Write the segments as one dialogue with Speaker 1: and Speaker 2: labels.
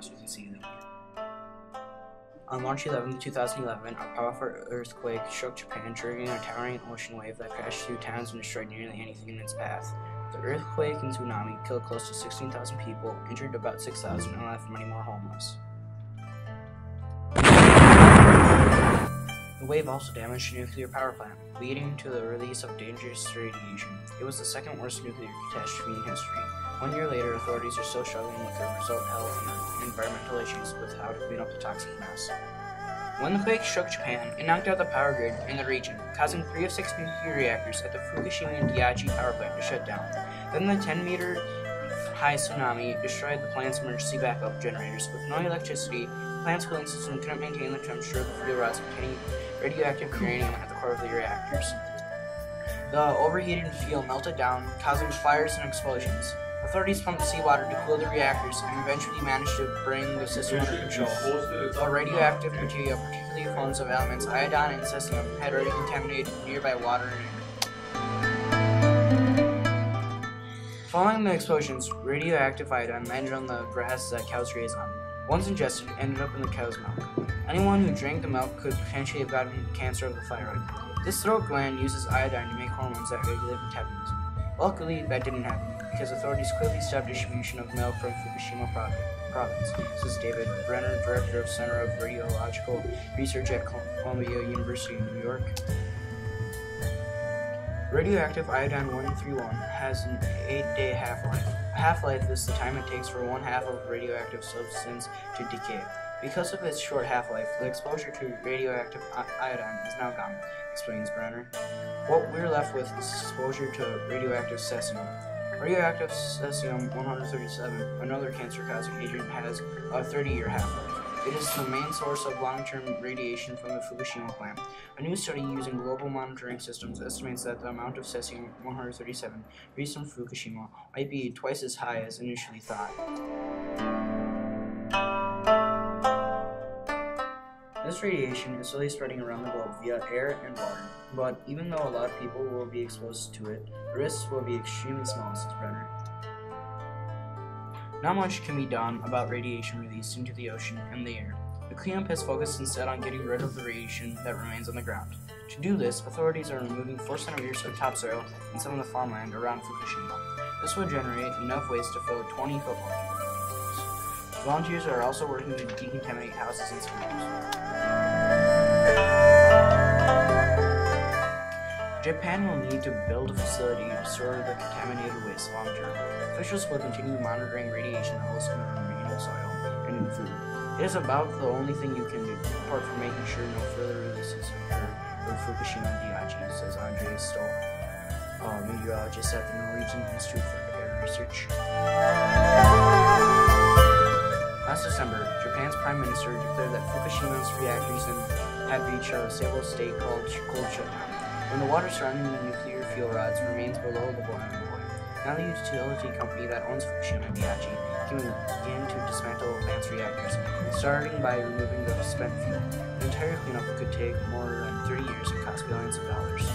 Speaker 1: You can see them. On March 11, 2011, a powerful earthquake shook Japan, triggering a towering ocean wave that crashed through towns and destroyed nearly anything in its path. The earthquake and tsunami killed close to 16,000 people, injured about 6,000, and left many more homeless. The wave also damaged a nuclear power plant, leading to the release of dangerous radiation. It was the second worst nuclear catastrophe in history. 1 year later, authorities are still struggling with the result health and environmental issues with how to clean up the toxic mess. When the quake shook Japan, it knocked out the power grid in the region, causing 3 of 6 nuclear reactors at the Fukushima and Daiichi power plant to shut down. Then the 10-meter-high tsunami destroyed the plant's emergency backup generators. With no electricity, the plant's cooling system couldn't maintain the temperature of the fuel rods containing radioactive uranium at the core of the reactors. The overheated fuel melted down, causing fires and explosions. Authorities pumped seawater to cool the reactors and eventually managed to bring the system under control. The radioactive material, particularly forms of elements iodine and cesium, had already contaminated nearby water and air. Following the explosions, radioactive iodine landed on the grass that cows graze on. Once ingested, it ended up in the cow's milk. Anyone who drank the milk could potentially have gotten cancer of the thyroid. This throat gland uses iodine to make hormones that regulate metabolism. Luckily, that didn't happen, because authorities quickly stopped distribution of milk from Fukushima province, says David Brenner, director of Center of Radiological Research at Columbia University in New York. Radioactive iodine-131 has an 8-day half-life. A half-life is the time it takes for 1/2 of a radioactive substance to decay. Because of its short half-life, the exposure to radioactive iodine is now gone, explains Brenner. What we're left with is exposure to radioactive cesium. Radioactive cesium-137, another cancer-causing agent, has a 30-year half-life. It is the main source of long-term radiation from the Fukushima plant. A new study using global monitoring systems estimates that the amount of cesium-137 released from Fukushima might be twice as high as initially thought. This radiation is slowly spreading around the globe via air and water, but even though a lot of people will be exposed to it, the risks will be extremely small, says Brenner. Not much can be done about radiation released into the ocean and the air. The cleanup has focused instead on getting rid of the radiation that remains on the ground. To do this, authorities are removing 4 centimeters of topsoil in some of the farmland around Fukushima. This will generate enough waste to fill 20 football fields. Volunteers are also working to decontaminate houses and schools. Japan will need to build a facility to store the contaminated waste long term. Officials will continue monitoring radiation levels in the marine soil and in food. It is about the only thing you can do, apart from making sure no further releases occur from Fukushima and Daiichi, says Andre Stoll, meteorologist at the Norwegian Institute for Air Research. Last December, Japan's Prime Minister declared that Fukushima's reactors had reached a stable state called cold shutdown, when the water surrounding the nuclear fuel rods remains below the boiling point. Now the utility company that owns Fukushima, Daiichi, can begin to dismantle the plant's reactors, starting by removing the spent fuel. The entire cleanup could take more than 30 years and cost billions of dollars.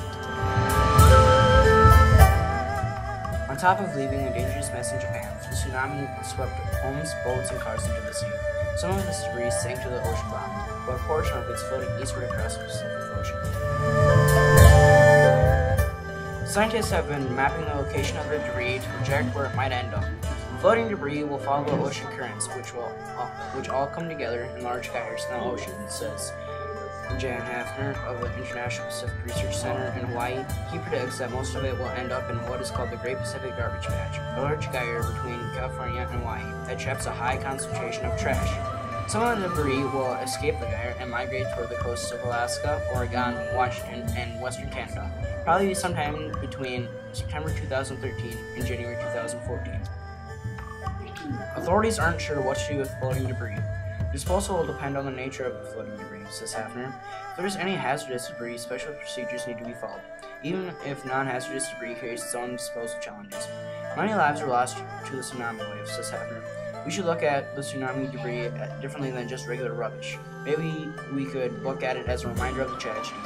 Speaker 1: On top of leaving a dangerous mess in Japan, the tsunami swept homes, boats, and cars into the sea. Some of this debris sank to the ocean bottom, but a portion of it is floating eastward across the Pacific Ocean. Scientists have been mapping the location of the debris to project where it might end up. Floating debris will follow ocean currents, which all come together in large gyres in the ocean, says Jan Hafner of the International Pacific Research Center in Hawaii. He predicts that most of it will end up in what is called the Great Pacific Garbage Patch, a large gyre between California and Hawaii that traps a high concentration of trash. Some of the debris will escape the gyre and migrate toward the coasts of Alaska, Oregon, Washington, and western Canada, probably sometime between September 2013 and January 2014. Authorities aren't sure what to do with floating debris. Disposal will depend on the nature of the floating debris, says Hafner. If there is any hazardous debris, special procedures need to be followed, even if non-hazardous debris carries its own disposal challenges. Many lives are lost to the tsunami wave, says Hafner. We should look at the tsunami debris differently than just regular rubbish. Maybe we could look at it as a reminder of the tragedy.